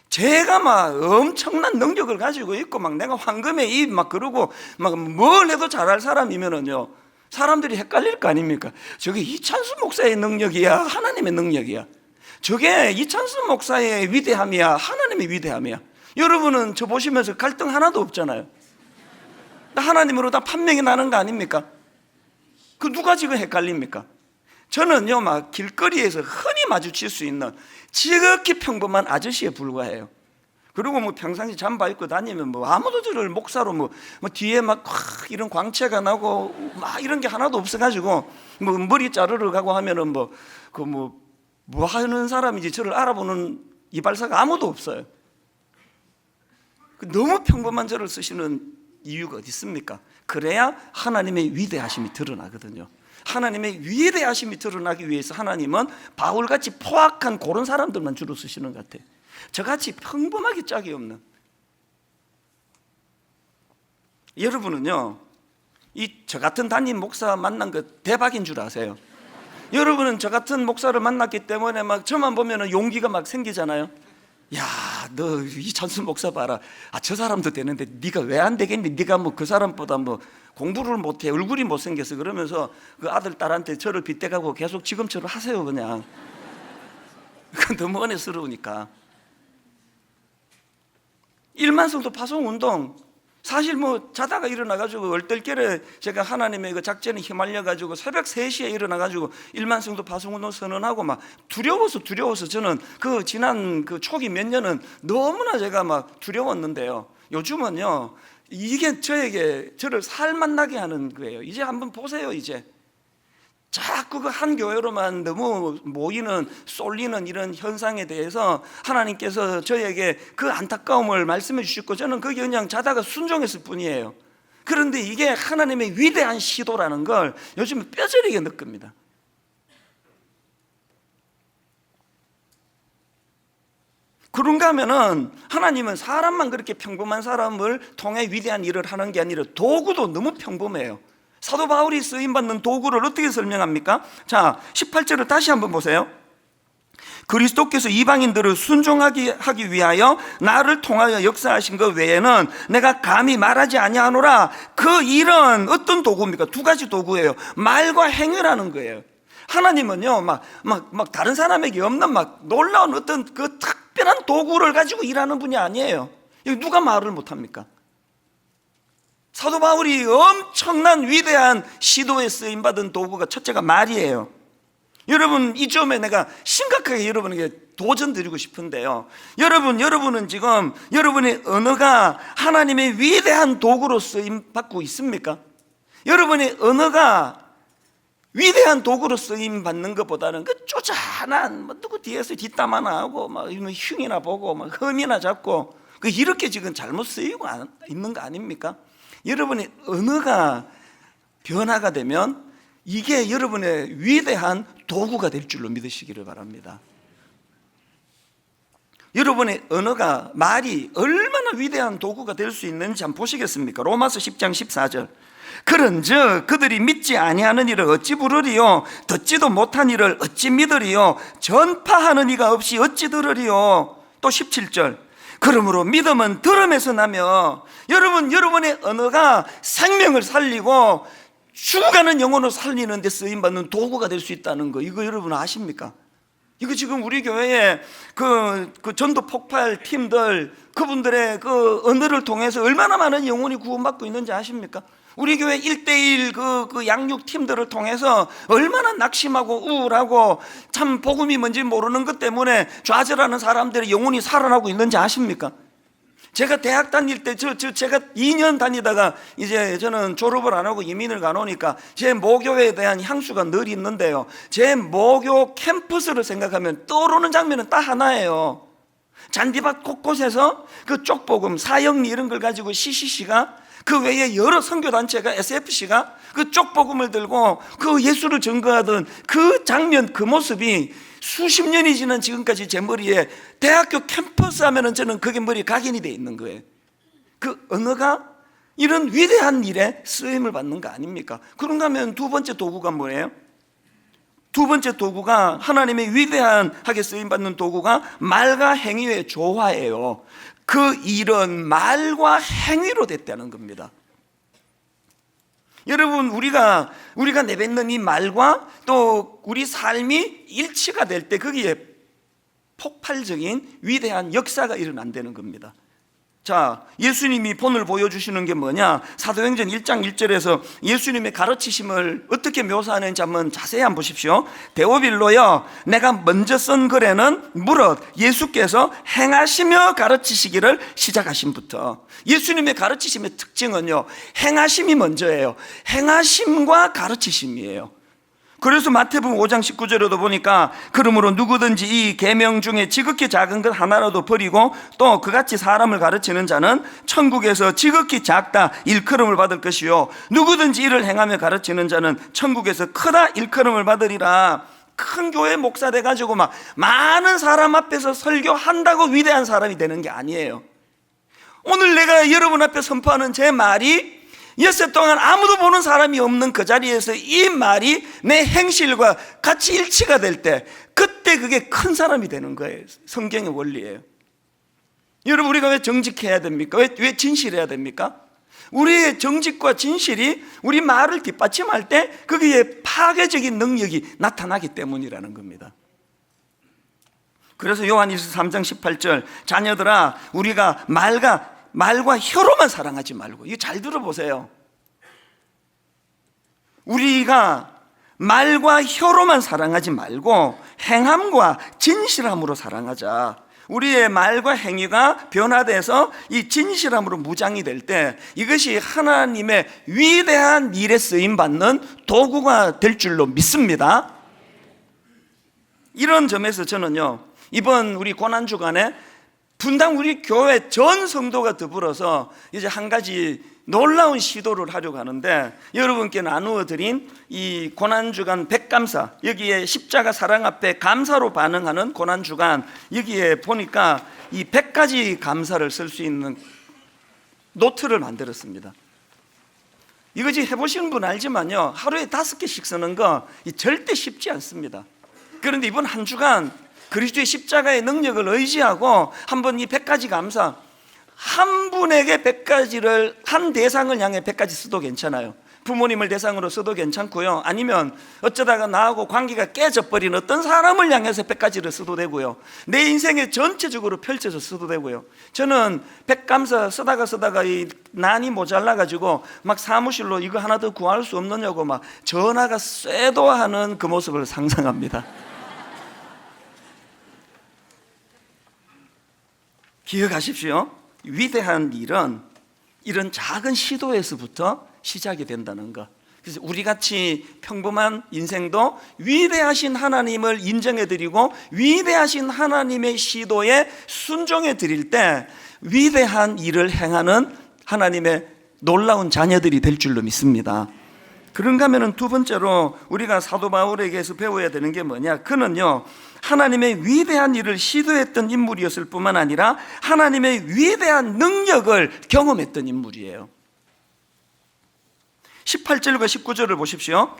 제가 엄청난 능력을 가지고 있고 내가 황금의 입 그러고 뭘 해도 잘할 사람이면은요, 사람들이 헷갈릴 거 아닙니까? 저게 이찬수 목사의 능력이야, 하나님의 능력이야? 저게 이찬수 목사의 위대함이야, 하나님의 위대함이야? 여러분은 저 보시면서 갈등 하나도 없잖아요. 하나님으로 다 판명이 나는 거 아닙니까? 누가 지금 헷갈립니까? 저는요, 길거리에서 흔히 마주칠 수 있는 지극히 평범한 아저씨에 불과해요. 그리고 평상시 잠바 입고 다니면 아무도 저를 목사로 뒤에 이런 광채가 나고 이런 게 하나도 없어가지고 머리 자르러 가고 하면은 뭐 하는 사람인지 저를 알아보는 이발사가 아무도 없어요. 너무 평범한 저를 쓰시는 이유가 어디 있습니까? 그래야 하나님의 위대하심이 드러나거든요. 하나님의 위대하심이 드러나기 위해서 하나님은 바울같이 포악한 그런 사람들만 주로 쓰시는 것 같아요. 저같이 평범하게 짝이 없는, 여러분은요, 저 같은 담임 목사 만난 거 대박인 줄 아세요? 여러분은 저 같은 목사를 만났기 때문에 막 저만 보면 용기가 막 생기잖아요. 야, 너 이 찬수 목사 봐라. 저 사람도 되는데 네가 왜 안 되겠니? 네가 뭐 그 사람보다 뭐 공부를 못해, 얼굴이 못생겨서. 그러면서 그 아들 딸한테 저를 빗대가고 계속 지금처럼 하세요. 그냥 너무 은혜스러우니까. 일만성도 파송운동, 사실 뭐 자다가 일어나가지고 얼떨결에 제가 하나님의 그 작전에 휘말려가지고 새벽 3시에 일어나가지고 일만성도 파송운동 선언하고 막 두려워서 저는 그 지난 그 초기 몇 년은 너무나 제가 막 두려웠는데요. 요즘은요, 이게 저를 살맛나게 하는 거예요. 이제 한번 보세요. 이제 자꾸 그 한 교회로만 너무 모이는, 쏠리는 이런 현상에 대해서 하나님께서 저에게 그 안타까움을 말씀해 주셨고, 저는 그게 그냥 자다가 순종했을 뿐이에요. 그런데 이게 하나님의 위대한 시도라는 걸 요즘 뼈저리게 느낍니다. 그런가 하면은 하나님은 사람만 그렇게 평범한 사람을 통해 위대한 일을 하는 게 아니라 도구도 너무 평범해요. 사도 바울이 쓰임받는 도구를 어떻게 설명합니까? 자, 18절을 다시 한번 보세요. 그리스도께서 이방인들을 순종하게 하기 위하여 나를 통하여 역사하신 것 외에는 내가 감히 말하지 아니하노라. 그 일은 어떤 도구입니까? 2가지 도구예요. 말과 행위라는 거예요. 하나님은요, 막 다른 사람에게 없는 막 놀라운 어떤 그 특별한 도구를 가지고 일하는 분이 아니에요. 누가 말을 못합니까? 사도 바울이 엄청난 위대한 시도에 쓰임받은 도구가 첫째가 말이에요. 여러분, 이 점에 내가 심각하게 여러분에게 도전 드리고 싶은데요, 여러분은 지금 여러분의 언어가 하나님의 위대한 도구로 쓰임받고 있습니까? 여러분의 언어가 위대한 도구로 쓰임받는 것보다는 그 쪼잔한 누구 뒤에서 뒷담 하나 하고 막 흉이나 보고 막 흠이나 잡고 이렇게 지금 잘못 쓰이고 있는 거 아닙니까? 여러분의 언어가 변화가 되면 이게 여러분의 위대한 도구가 될 줄로 믿으시기를 바랍니다. 여러분의 언어가, 말이 얼마나 위대한 도구가 될 수 있는지 한번 보시겠습니까? 로마서 10장 14절. 그런즉 그들이 믿지 아니하는 일을 어찌 부르리요? 듣지도 못한 일을 어찌 믿으리요? 전파하는 이가 없이 어찌 들으리요? 또 17절. 그러므로 믿음은 들음에서 나며. 여러분의 언어가 생명을 살리고 죽어가는 영혼을 살리는 데 쓰임받는 도구가 될 수 있다는 거, 이거 여러분 아십니까? 이거 지금 우리 교회에 그 전도 폭발 팀들, 그분들의 그 언어를 통해서 얼마나 많은 영혼이 구원받고 있는지 아십니까? 우리 교회 1:1 그 양육 팀들을 통해서 얼마나 낙심하고 우울하고 참 복음이 뭔지 모르는 것 때문에 좌절하는 사람들의 영혼이 살아나고 있는지 아십니까? 제가 대학 다닐 때 제가 2년 다니다가 이제 저는 졸업을 안 하고 이민을 가놓으니까 제 모교에 대한 향수가 늘 있는데요, 제 모교 캠퍼스를 생각하면 떠오르는 장면은 딱 하나예요. 잔디밭 곳곳에서 그 쪽복음, 사형리 이런 걸 가지고 CCC가, 그 외에 여러 선교단체가, SFC가 그 쪽복음을 들고 그 예수를 증거하던 그 장면, 그 모습이 수십 년이 지난 지금까지 제 머리에, 대학교 캠퍼스 하면은 저는 그게 머리에 각인이 돼 있는 거예요. 그 언어가 이런 위대한 일에 쓰임을 받는 거 아닙니까? 그런가 하면 2번째 도구가 뭐예요? 2번째 도구가, 하나님의 위대하게 쓰임받는 도구가 말과 행위의 조화예요. 그 일은 말과 행위로 됐다는 겁니다. 여러분, 우리가 내뱉는 이 말과 또 우리 삶이 일치가 될 때 거기에 폭발적인 위대한 역사가 일어난다는 겁니다. 자, 예수님이 본을 보여주시는 게 뭐냐? 사도행전 1장 1절에서 예수님의 가르치심을 어떻게 묘사하는지 한번 자세히 한번 보십시오. 데오빌로여, 내가 먼저 쓴 글에는 무릇 예수께서 행하시며 가르치시기를 시작하심부터. 예수님의 가르치심의 특징은요, 행하심이 먼저예요. 행하심과 가르치심이에요. 그래서 마태복음 5장 19절에도 보니까, 그러므로 누구든지 이 계명 중에 지극히 작은 것 하나라도 버리고 또 그같이 사람을 가르치는 자는 천국에서 지극히 작다 일컬음을 받을 것이요, 누구든지 이를 행하며 가르치는 자는 천국에서 크다 일컬음을 받으리라. 큰 교회 목사 돼가지고 막 많은 사람 앞에서 설교한다고 위대한 사람이 되는 게 아니에요. 오늘 내가 여러분 앞에 선포하는 제 말이 엿새 동안 아무도 보는 사람이 없는 그 자리에서 이 말이 내 행실과 같이 일치가 될 때, 그때 그게 큰 사람이 되는 거예요. 성경의 원리예요. 여러분, 우리가 왜 정직해야 됩니까? 왜 진실해야 됩니까? 우리의 정직과 진실이 우리 말을 뒷받침할 때 거기에 파괴적인 능력이 나타나기 때문이라는 겁니다. 그래서 요한일서 3장 18절, 자녀들아 우리가 말과 혀로만 사랑하지 말고, 이거 잘 들어보세요. 우리가 말과 혀로만 사랑하지 말고 행함과 진실함으로 사랑하자. 우리의 말과 행위가 변화돼서 이 진실함으로 무장이 될 때 이것이 하나님의 위대한 일에 쓰임받는 도구가 될 줄로 믿습니다. 이런 점에서 저는요, 이번 우리 고난주간에 분당 우리 교회 전 성도가 더불어서 이제 한 가지 놀라운 시도를 하려고 하는데, 여러분께 나누어 드린 이 고난주간 백감사, 여기에 십자가 사랑 앞에 감사로 반응하는 고난주간, 여기에 보니까 이 100가지 감사를 쓸 수 있는 노트를 만들었습니다. 이것이 해보시는 분 알지만요, 하루에 5개씩 쓰는 거 절대 쉽지 않습니다. 그런데 이번 한 주간 그리스도의 십자가의 능력을 의지하고 한번 이 100가지 감사, 한 분에게 100가지를, 한 대상을 향해 100가지 써도 괜찮아요. 부모님을 대상으로 써도 괜찮고요, 아니면 어쩌다가 나하고 관계가 깨져버린 어떤 사람을 향해서 100가지를 써도 되고요, 내 인생에 전체적으로 펼쳐서 써도 되고요. 저는 100감사 쓰다가 이 난이 모자라가지고 막 사무실로 이거 하나 더 구할 수 없느냐고 막 전화가 쇄도하는 그 모습을 상상합니다. 기억하십시오. 위대한 일은 이런 작은 시도에서부터 시작이 된다는 것. 그래서 우리같이 평범한 인생도 위대하신 하나님을 인정해드리고 위대하신 하나님의 시도에 순종해드릴 때 위대한 일을 행하는 하나님의 놀라운 자녀들이 될 줄로 믿습니다. 그런가 하면 두 번째로 우리가 사도 바울에게서 배워야 되는 게 뭐냐, 그는요 하나님의 위대한 일을 시도했던 인물이었을 뿐만 아니라 하나님의 위대한 능력을 경험했던 인물이에요. 18절과 19절을 보십시오.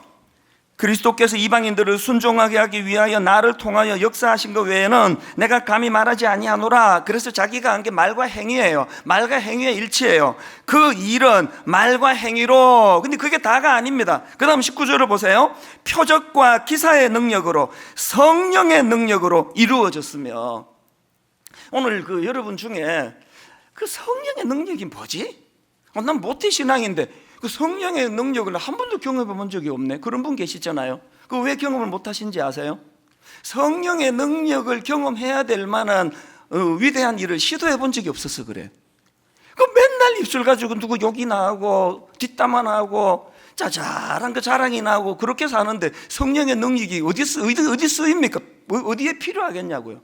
그리스도께서 이방인들을 순종하게 하기 위하여 나를 통하여 역사하신 것 외에는 내가 감히 말하지 아니하노라. 그래서 자기가 한 게 말과 행위예요. 말과 행위의 일치예요. 그 일은 말과 행위로, 근데 그게 다가 아닙니다. 그 다음 19절을 보세요. 표적과 기사의 능력으로, 성령의 능력으로 이루어졌으며. 오늘 그 여러분 중에 그 성령의 능력이 뭐지? 난 모태신앙인데 그 성령의 능력을 한 번도 경험해 본 적이 없네. 그런 분 계시잖아요. 그 왜 경험을 못 하신지 아세요? 성령의 능력을 경험해야 될 만한 위대한 일을 시도해 본 적이 없어서 그래. 그 맨날 입술 가지고 누구 욕이나 하고 뒷담화나 하고 짜잘한 그 자랑이나 하고 그렇게 사는데 성령의 능력이 어디 쓰입니까? 어디에 필요하겠냐고요.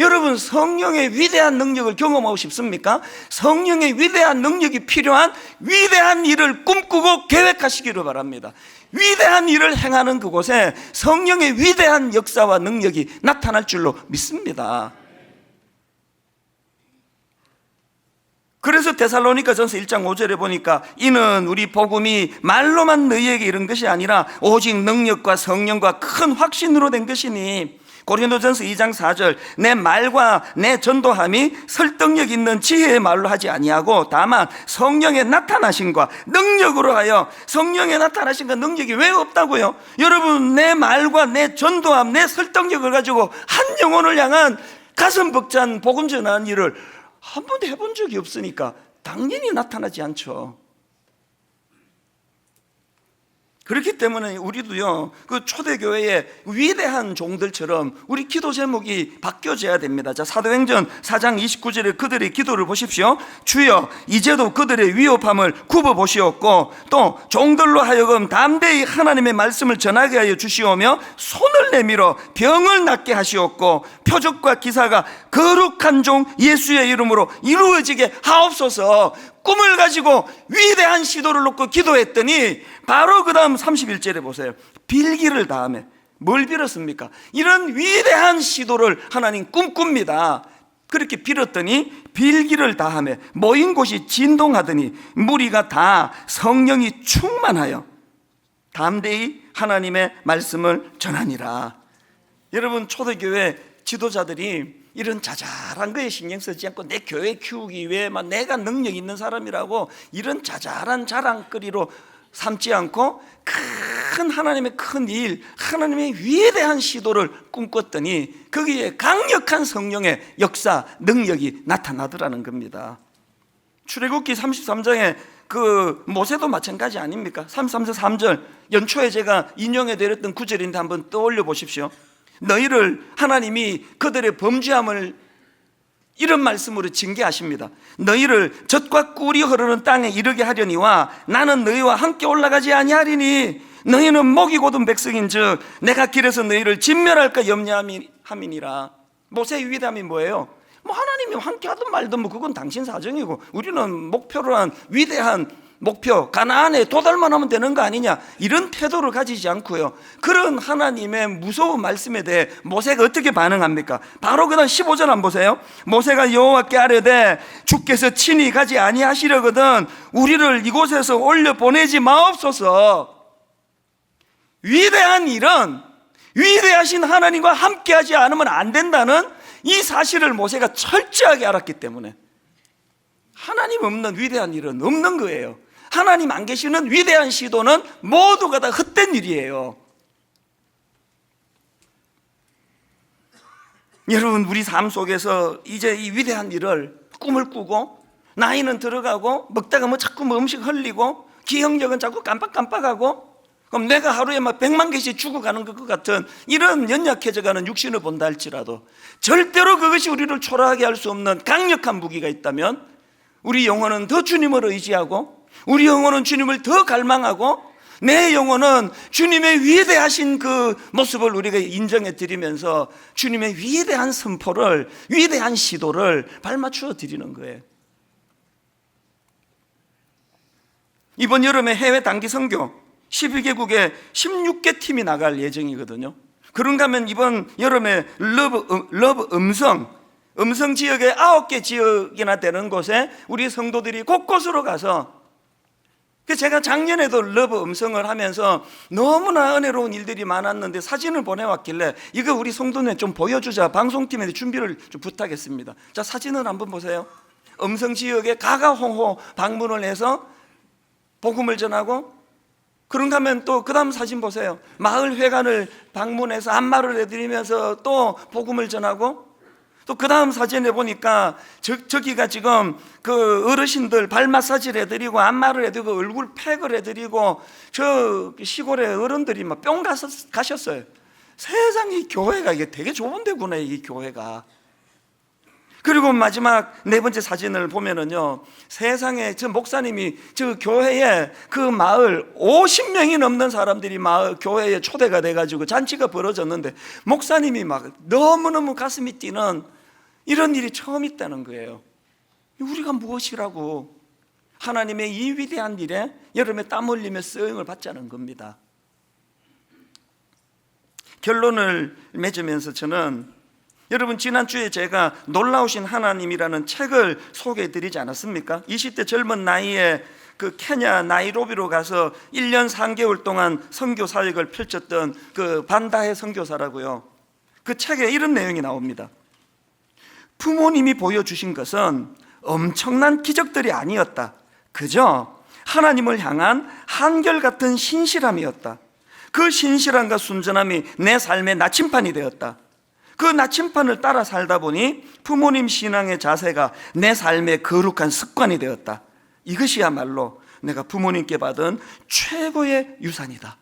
여러분, 성령의 위대한 능력을 경험하고 싶습니까? 성령의 위대한 능력이 필요한 위대한 일을 꿈꾸고 계획하시기를 바랍니다. 위대한 일을 행하는 그곳에 성령의 위대한 역사와 능력이 나타날 줄로 믿습니다. 그래서 데살로니가전서 1장 5절에 보니까 이는 우리 복음이 말로만 너희에게 이른 것이 아니라 오직 능력과 성령과 큰 확신으로 된 것이니, 고린도전서 2장 4절, 내 말과 내 전도함이 설득력 있는 지혜의 말로 하지 아니하고 다만 성령의 나타나심과 능력으로 하여. 성령의 나타나심과 능력이 왜 없다고요? 여러분, 내 말과 내 전도함, 내 설득력을 가지고 한 영혼을 향한 가슴 벅찬 복음 전하는 일을 한 번도 해본 적이 없으니까 당연히 나타나지 않죠. 그렇기 때문에 우리도요, 그 초대교회의 위대한 종들처럼 우리 기도 제목이 바뀌어져야 됩니다. 자, 사도행전 4장 29절에 그들의 기도를 보십시오. 주여, 이제도 그들의 위협함을 굽어보시옵고 또 종들로 하여금 담대히 하나님의 말씀을 전하게 하여 주시오며 손을 내밀어 병을 낫게 하시옵고 표적과 기사가 거룩한 종 예수의 이름으로 이루어지게 하옵소서. 꿈을 가지고 위대한 시도를 놓고 기도했더니 바로 그 다음 31절에 보세요. 빌기를 다음에 뭘 빌었습니까? 이런 위대한 시도를 하나님 꿈꿉니다. 그렇게 빌었더니 빌기를 다하며 모인 곳이 진동하더니 무리가 다 성령이 충만하여 담대히 하나님의 말씀을 전하니라. 여러분, 초대교회 지도자들이 이런 자잘한 거에 신경 쓰지 않고 내 교회 키우기 위해 막 내가 능력 있는 사람이라고 이런 자잘한 자랑거리로 삼지 않고 큰 하나님의 큰 일, 하나님의 위대한 시도를 꿈꿨더니 거기에 강력한 성령의 역사, 능력이 나타나더라는 겁니다. 출애굽기 33장에 그 모세도 마찬가지 아닙니까? 33장 3절 연초에 제가 인용해 드렸던 구절인데 한번 떠올려 보십시오. 너희를 하나님이 그들의 범죄함을 이런 말씀으로 징계하십니다. 너희를 젖과 꿀이 흐르는 땅에 이르게 하려니와 나는 너희와 함께 올라가지 아니하리니 너희는 목이 곧은 백성인즉 내가 길에서 너희를 진멸할까 염려함이니라. 모세의 위대함이 뭐예요? 뭐 하나님이 함께 하든 말든 뭐 그건 당신 사정이고 우리는 목표로 한 위대한 목표 가나안에 도달만 하면 되는 거 아니냐, 이런 태도를 가지지 않고요, 그런 하나님의 무서운 말씀에 대해 모세가 어떻게 반응합니까? 바로 그다음 15절 한번 보세요. 모세가 여호와께 아뢰되 주께서 친히 가지 아니하시려거든 우리를 이곳에서 올려 보내지 마옵소서. 위대한 일은 위대하신 하나님과 함께하지 않으면 안 된다는 이 사실을 모세가 철저하게 알았기 때문에 하나님 없는 위대한 일은 없는 거예요. 하나님 안 계시는 위대한 시도는 모두가 다 헛된 일이에요. 여러분, 우리 삶 속에서 이제 이 위대한 일을 꿈을 꾸고 나이는 들어가고 먹다가 뭐 자꾸 뭐 음식 흘리고 기억력은 자꾸 깜빡깜빡하고 그럼 내가 하루에 막 100만 개씩 죽어가는 것 같은 이런 연약해져가는 육신을 본다 할지라도 절대로 그것이 우리를 초라하게 할 수 없는 강력한 무기가 있다면 우리 영혼은 더 주님을 의지하고 우리 영혼은 주님을 더 갈망하고 내 영혼은 주님의 위대하신 그 모습을 우리가 인정해 드리면서 주님의 위대한 선포를, 위대한 시도를 발맞추어 드리는 거예요. 이번 여름에 해외 단기 선교 12개국에 16개 팀이 나갈 예정이거든요. 그런가 하면 이번 여름에 러브 음성 지역에 9개 지역이나 되는 곳에 우리 성도들이 곳곳으로 가서, 제가 작년에도 러브 음성을 하면서 너무나 은혜로운 일들이 많았는데 사진을 보내왔길래 이거 우리 성도님 좀 보여주자, 방송팀에 준비를 좀 부탁했습니다. 자, 사진을 한번 보세요. 음성 지역에 가가홍호 방문을 해서 복음을 전하고, 그런가 하면 또 그 다음 사진 보세요. 마을 회관을 방문해서 안마를 해드리면서 또 복음을 전하고, 또 그 다음 사진에 보니까 저기가 지금 그 어르신들 발 마사지를 해드리고 안마를 해드리고 얼굴 팩을 해드리고 저 시골의 어른들이 막 뿅 가셨어요. 세상에 교회가 이게 되게 좋은 데구나, 이 교회가. 그리고 마지막 네 번째 사진을 보면은요, 세상에 저 목사님이 저 교회에 그 마을 50명이 넘는 사람들이 마을 교회에 초대가 돼가지고 잔치가 벌어졌는데 목사님이 막 너무너무 가슴이 뛰는 이런 일이 처음 있다는 거예요. 우리가 무엇이라고 하나님의 이 위대한 일에 여름에 땀 흘리며 쓰임을 받자는 겁니다. 결론을 맺으면서 저는, 여러분, 지난주에 제가 놀라우신 하나님이라는 책을 소개해 드리지 않았습니까? 20대 젊은 나이에 그 케냐 나이로비로 가서 1년 3개월 동안 선교 사역을 펼쳤던 그 반다해 선교사라고요. 그 책에 이런 내용이 나옵니다. 부모님이 보여주신 것은 엄청난 기적들이 아니었다. 그저 하나님을 향한 한결같은 신실함이었다. 그 신실함과 순전함이 내 삶의 나침판이 되었다. 그 나침판을 따라 살다 보니 부모님 신앙의 자세가 내 삶의 거룩한 습관이 되었다. 이것이야말로 내가 부모님께 받은 최고의 유산이다.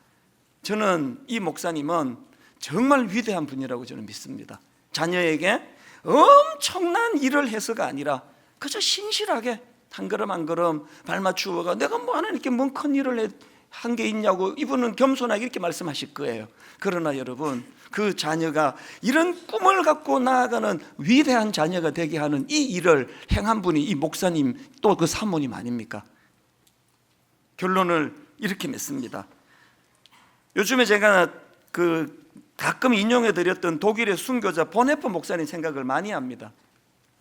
저는 이 목사님은 정말 위대한 분이라고 저는 믿습니다. 자녀에게 엄청난 일을 해서가 아니라 그저 신실하게 한 걸음 한 걸음 발맞추어가, 내가 뭐 하나 이렇게 뭔 큰 일을 한 게 있냐고 이분은 겸손하게 이렇게 말씀하실 거예요. 그러나 여러분, 그 자녀가 이런 꿈을 갖고 나아가는 위대한 자녀가 되게 하는 이 일을 행한 분이 이 목사님, 또 그 사모님 아닙니까? 결론을 이렇게 맺습니다. 요즘에 제가 가끔 인용해 드렸던 독일의 순교자 보네퍼 목사님 생각을 많이 합니다.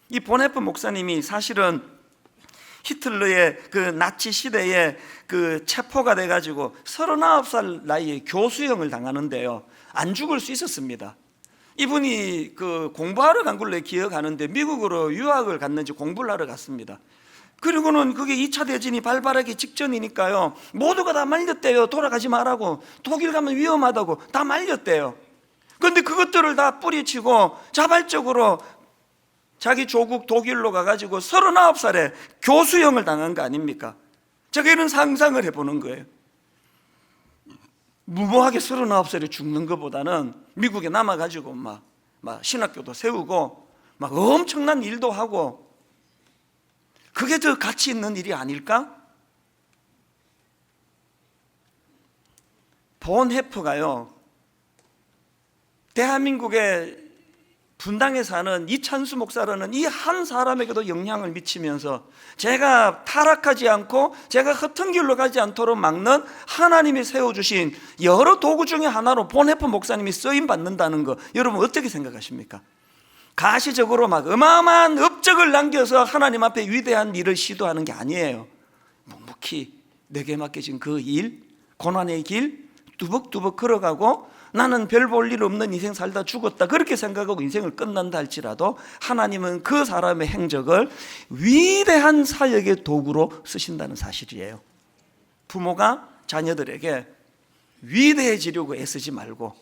이 보네프 목사님이 사실은 히틀러의 그 나치 시대에 그 체포가 돼가지고 39살 나이에 교수형을 당하는데요, 안 죽을 수 있었습니다. 이분이 그 공부하러 간 걸로 기억하는데 미국으로 유학을 갔는지 공부를 하러 갔습니다. 그리고는 그게 2차 대전이 발발하기 직전이니까요, 모두가 다 말렸대요. 돌아가지 말라고, 독일 가면 위험하다고 다 말렸대요. 그런데 그것들을 다 뿌리치고 자발적으로 자기 조국 독일로 가가지고 39살에 교수형을 당한 거 아닙니까? 제가 이런 상상을 해보는 거예요. 무모하게 39살에 죽는 것보다는 미국에 남아가지고 막 신학교도 세우고 막 엄청난 일도 하고, 그게 더 가치 있는 일이 아닐까? 본헤프가요, 대한민국의 분당에 사는 이찬수 목사라는 이 한 사람에게도 영향을 미치면서 제가 타락하지 않고 제가 허튼 길로 가지 않도록 막는 하나님이 세워주신 여러 도구 중에 하나로 본헤프 목사님이 쓰임 받는다는 거, 여러분 어떻게 생각하십니까? 가시적으로 막 어마어마한 업적을 남겨서 하나님 앞에 위대한 일을 시도하는 게 아니에요. 묵묵히 내게 맡겨진 그 일, 고난의 길 뚜벅뚜벅 걸어가고, 나는 별 볼 일 없는 인생 살다 죽었다 그렇게 생각하고 인생을 끝난다 할지라도 하나님은 그 사람의 행적을 위대한 사역의 도구로 쓰신다는 사실이에요. 부모가 자녀들에게 위대해지려고 애쓰지 말고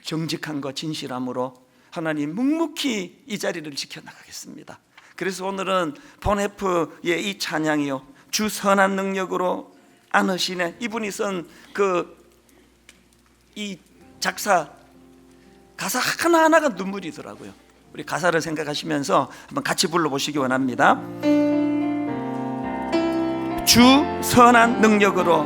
정직한 것, 진실함으로 하나님 묵묵히 이 자리를 지켜나가겠습니다. 그래서 오늘은 본헤프의 이 찬양이요, 주 선한 능력으로 안으시네, 이분이 쓴 이 작사 가사 하나하나가 눈물이더라고요. 우리 가사를 생각하시면서 한번 같이 불러보시기 원합니다. 주 선한 능력으로,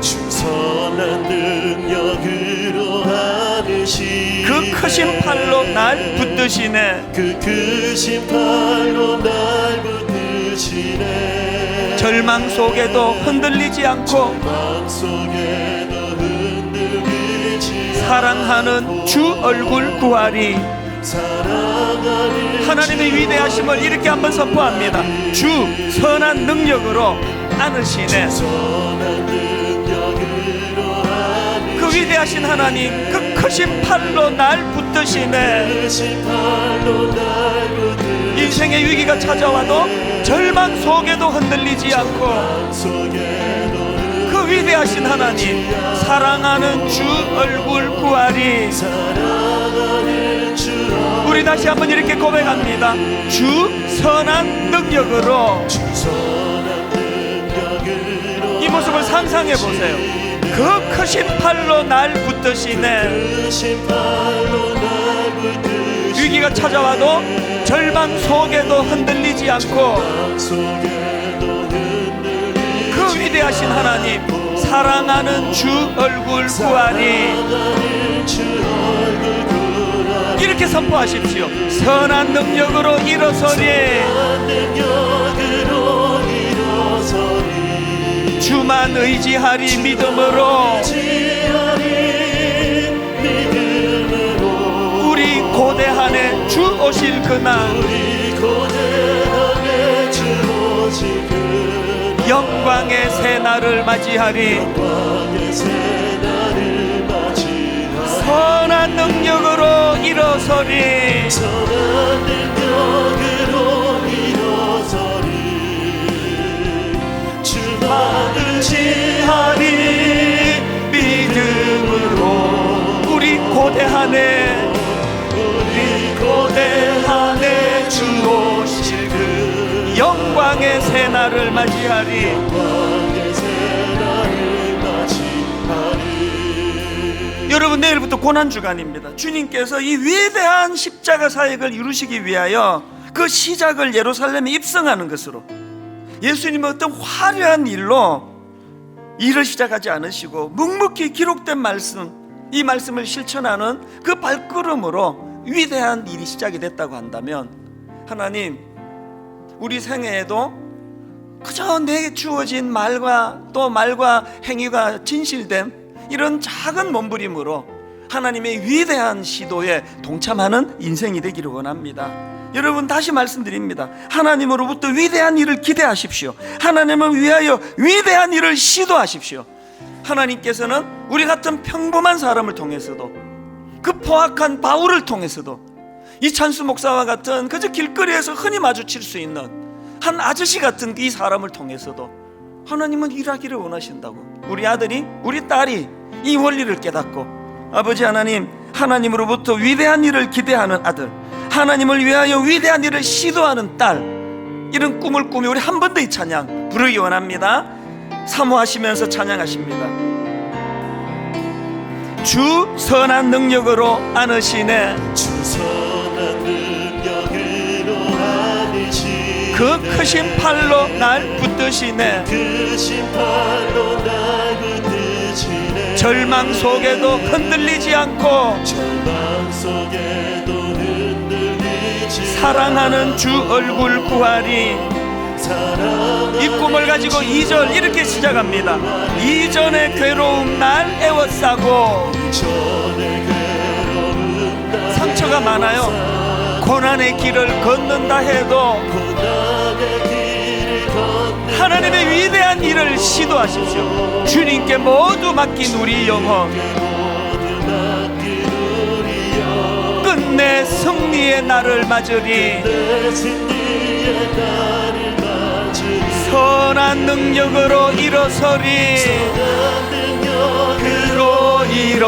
주 선한 능력으로 안으시네,
그 크신 팔로 날 붙드시네,
그 크신 팔로 날 붙드시네,
절망 속에도 흔들리지 않고
절망 속에도 흔들리지
사랑하는 주 얼굴 구하리.
사랑하는
하나님의 위대하심을 이렇게 한번 선포합니다. 주 선한 능력으로 안으시네.
선한 능력으로 안으시네,
그 위대하신 하나님, 그 크신 팔로 날 붙드시네.
크신 팔로 날 붙드시네,
인생의 위기가 찾아와도 절망 속에도 흔들리지 않고 그 위대하신 하나님, 사랑하는 주 얼굴 구하리. 우리 다시 한번 이렇게 고백합니다. 주 선한 능력으로. 이 모습을 상상해 보세요. 그 크신 팔로 날 붙드시네. 위기가 찾아와도 절망 속에도 흔들리지 않고 그 위대하신 하나님, 사랑하는 주 얼굴 구하리. 이렇게 선포하십시오. 선한 능력으로 일어서리. 주만 의지하리 믿음으로. 우리 고대한에 주 오실 그날, 영광의 새날을 맞이하리. 선한 능력으로 일어서리.
선한 능력으로 일어서리. 주만
의지하리 믿음으로. 우리 고대한에 주 오실 그 영광의 새날을 맞이하리. 여러분, 내일부터 고난주간입니다. 주님께서 이 위대한 십자가 사역을 이루시기 위하여 그 시작을 예루살렘에 입성하는 것으로, 예수님은 어떤 화려한 일로 일을 시작하지 않으시고 묵묵히 기록된 말씀, 이 말씀을 실천하는 그 발걸음으로 위대한 일이 시작이 됐다고 한다면, 하나님, 우리 생애에도 그저 내게 주어진 말과 또 말과 행위가 진실된 이런 작은 몸부림으로 하나님의 위대한 시도에 동참하는 인생이 되기를 원합니다. 여러분, 다시 말씀드립니다. 하나님으로부터 위대한 일을 기대하십시오. 하나님을 위하여 위대한 일을 시도하십시오. 하나님께서는 우리 같은 평범한 사람을 통해서도, 그 포악한 바울을 통해서도, 이찬수 목사와 같은 그저 길거리에서 흔히 마주칠 수 있는 한 아저씨 같은 이 사람을 통해서도 하나님은 일하기를 원하신다고. 우리 아들이, 우리 딸이 이 원리를 깨닫고, 아버지 하나님, 하나님으로부터 위대한 일을 기대하는 아들, 하나님을 위하여 위대한 일을 시도하는 딸, 이런 꿈을 꾸며 우리 한 번 더 이 찬양 부르기 원합니다. 사모하시면서 찬양하십니다. 주 선한 능력으로 안으시네.
주 선한 능력으로 안으시네.
그 크신 팔로 날 붙드시네.
크신 팔로 날 붙드시네.
절망 속에도 흔들리지 않고
절망 속에도 흔들리지
사랑하는 주 얼굴 구하리.
사랑하는
이 꿈을 가지고 2절 이렇게 시작합니다. 이전의 괴로움 날 애워싸고.
전의 괴로움 날
상처가 많아요. 고난의 길을 걷는다 해도
고난의 길을 걷는
하나님의 위대한 일을 시도하십시오. 주님께 모두 맡긴 우리 영혼,
모두 맡긴 우리 영
끝내 승리의 날을 맞으리.
내 승리의 날을 맞으리.
선한 능력으로 일어서리.
선한 능력으로
그로 일어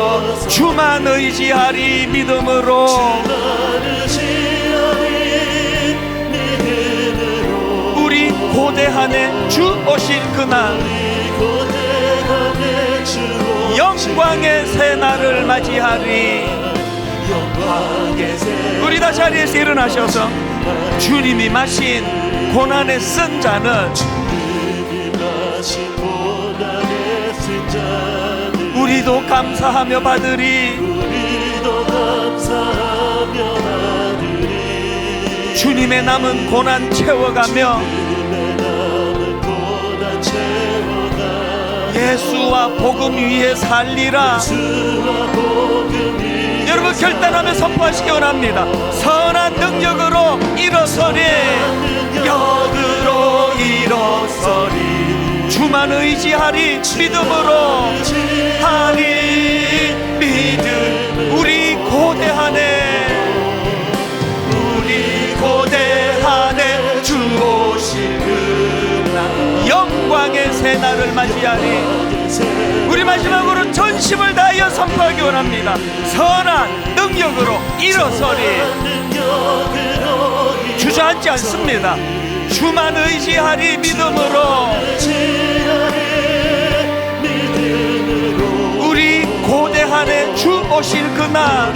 주만 의지하리. 믿음으로
나를 지하리. 믿음으로
우리 고대한에 주 오실 그날,
우리 고대하네 주 오실
영광의 새 날을 맞이하리.
영광의 새
우리 다 자리에서 일어나셔서 주님이 마신 고난의 쓴 잔은
주님이 마신 고난의 쓴 잔을
우리도 감사하며 받으리.
우리도 감사하며 받으리.
주님의 남은 고난 채워가며
주님의 남은 고난 채워가
예수와 복음 위에 살리라.
주와 복음 위
여러분, 결단하며 선포하시기 원합니다. 선한 능력으로 일어서리. 역으로 일어서리. 주만 의지하리. 믿음으로 하리. 믿음. 우리 고대하네, 우리 고대하네. 주 오실 그날 영광의 새 날을 맞이하리. 우리 마지막으로 전심을 다하여 선포하기 원합니다. 선한 능력으로 일어서리. 주저앉지 않습니다. 주만 의지하리. 믿음으로 우리 고대한에 주 오실 그날,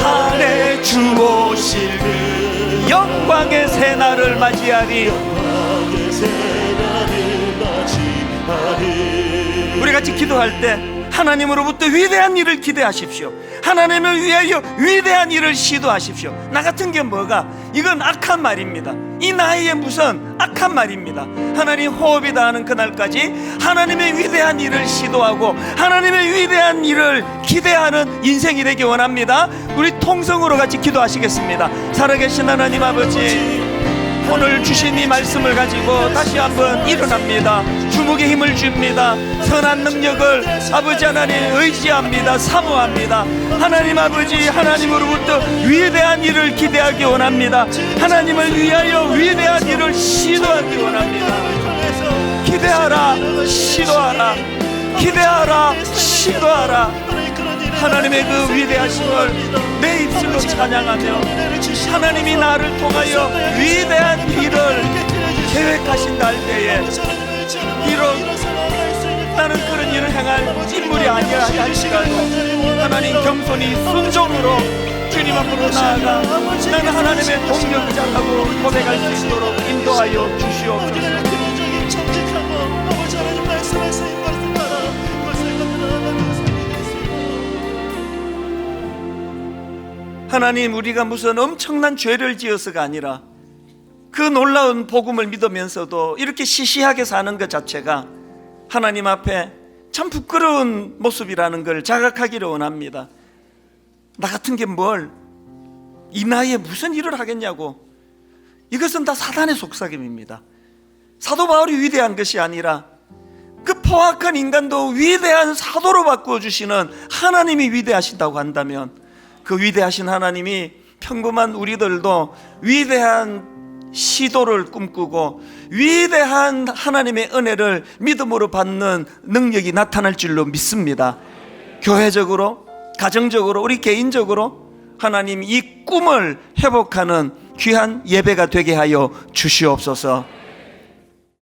한해 주 오실 그 영광의 새 날을 맞이하리. 우리 같이 기도할 때 하나님으로부터 위대한 일을 기대하십시오. 하나님을 위하여 위대한 일을 시도하십시오. 나 같은 게 뭐가? 이건 악한 말입니다. 이 나이에 무슨 악한 말입니다. 하나님 호흡이 닿는 그날까지 하나님의 위대한 일을 시도하고 하나님의 위대한 일을 기대하는 인생이 되기 원합니다. 우리 통성으로 같이 기도하시겠습니다. 살아계신 하나님 아버지, 오늘 주신 이 말씀을 가지고 다시 한번 일어납니다. 주목의 힘을 줍니다. 선한 능력을 아버지 하나님 의지합니다. 사모합니다. 하나님 아버지, 하나님으로부터 위대한 일을 기대하기 원합니다. 하나님을 위하여 위대한 일을 시도하기 원합니다. 기대하라, 시도하라. 기대하라, 시도하라. 하나님의 그 위대하심을 내 입술로 찬양하며 하나님이 나를 통하여 위대한 일을 계획하신다 할 때에 비록 나는 그런 일을 행할 인물이 아니라 할지라도 하나님 겸손히 순종으로 주님 앞으로 나아가 나는 하나님의 동력자라고 고백할 수 있도록 인도하여 주시옵소서. 하나님, 우리가 무슨 엄청난 죄를 지어서가 아니라 그 놀라운 복음을 믿으면서도 이렇게 시시하게 사는 것 자체가 하나님 앞에 참 부끄러운 모습이라는 걸 자각하기를 원합니다. 나 같은 게 뭘? 이 나이에 무슨 일을 하겠냐고. 이것은 다 사단의 속삭임입니다. 사도 바울이 위대한 것이 아니라 그 포악한 인간도 위대한 사도로 바꾸어주시는 하나님이 위대하시다고 한다면, 그 위대하신 하나님이 평범한 우리들도 위대한 시도를 꿈꾸고 위대한 하나님의 은혜를 믿음으로 받는 능력이 나타날 줄로 믿습니다. 교회적으로, 가정적으로, 우리 개인적으로 하나님 이 꿈을 회복하는 귀한 예배가 되게 하여 주시옵소서.